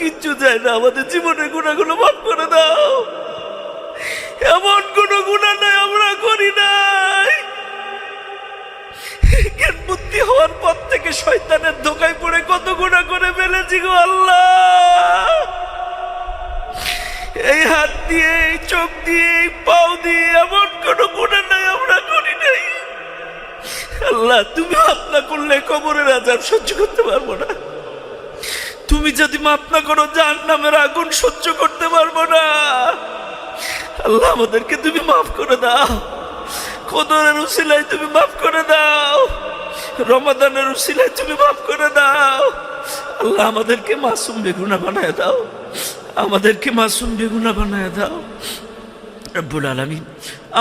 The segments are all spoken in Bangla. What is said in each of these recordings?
কিচ্ছু চাই না, আমাদের জীবনের গুনাহগুলো মাফ করে দাও। এমন কোনো গুনাহ নাই আমরা করি নাই। জ্ঞান বুদ্ধি হওয়ার পর থেকে শয়তানের ধোঁকায় পড়ে কত গুনাহ করে ফেলেছি গো আল্লাহ। এই হাত দিয়ে, এই চোখ দিয়ে, এই পাও দিয়ে এমন কোনো গুনাহ নাই আমরা করি নাই। আল্লাহ, তুমি মাফ না করলে কবরের আযাব সহ্য করতে পারবো না। তুমি যদি মাফ না করো জাহান্নামের আগুন সহ্য করতে পারবো না। আল্লাহ, আমাদেরকে তুমি মাফ করে দাও। কদরের উসিলায় তুমি মাফ করে দাও, রমাদানের উসিলায় তুমি মাফ করে দাও। আল্লাহ, আমাদেরকে মাসুম বেগুনাহ বানায় দাও, আমাদেরকে মাসুম বেগুনাহ বানায় দাও। রব্বুল আলামিন,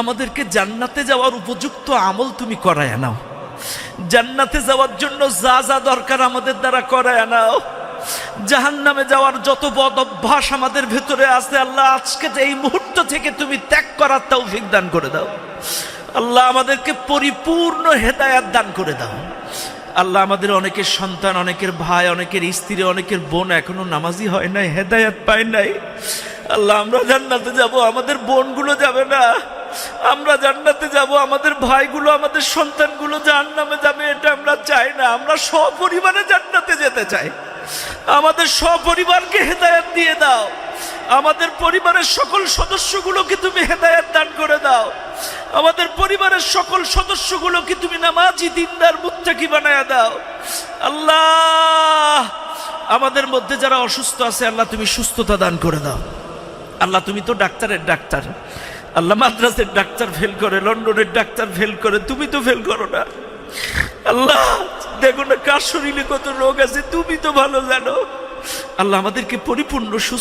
আমাদেরকে জান্নাতে যাওয়ার উপযুক্ত আমল তুমি করায় নাও। জান্নাতে যাওয়ার জন্য যা যা দরকার আমাদের দ্বারা করায় নাও। জাহান্নামে যাওয়ার যত বদ অভ্যাস আমাদের ভেতরে আছে আল্লাহ, আজকে যে এই মুহূর্ত থেকে তুমি ত্যাগ করার তৌফিক দান করে দাও। আল্লাহ, আমাদেরকে পরিপূর্ণ হেদায়েত দান করে দাও। আল্লাহ, আমাদের অনেকের সন্তান, অনেকের ভাই, অনেকের স্ত্রী, অনেকের বোন এখনো নামাজি হয় নাই, হেদায়েত পায় নাই। আল্লাহ, আমরা জান্নাতে যাব, আমাদের বোনগুলো যাবে না। আমরা জান্নাতে যাব, আমাদের ভাইগুলো, আমাদের সন্তানগুলো জাহান্নামে যাবে, এটা আমরা চাই না। আমরা সপরিবারে জান্নাতে যেতে চাই। আমাদের সপরিবারকে হেদায়েত দিয়ে দাও। আমাদের পরিবারের সকল সদস্যগুলোকে তুমি হেদায়েত দান করে দাও। আমাদের পরিবারের সকল সদস্যগুলোকে তুমি নামাজি, দিনদার, মুত্তাকি বানায়া দাও। আল্লাহ, আমাদের মধ্যে যারা অসুস্থ আছে আল্লাহ তুমি সুস্থতা দান করে দাও। আল্লাহ, তুমি তো ডাক্তারের ডাক্তার। আল্লাহ, মাদ্রাসের ডাক্তার ফেল করে, লন্ডনের ডাক্তার ফেল করে, তুমি তো ফেল করো না। আল্লাহ, দেখো না কার শরীরে কত রোগ আছে, তুমি তো ভালো জানো। আল্লাহ, আমাদেরকে পরিপূর্ণ সুস্থ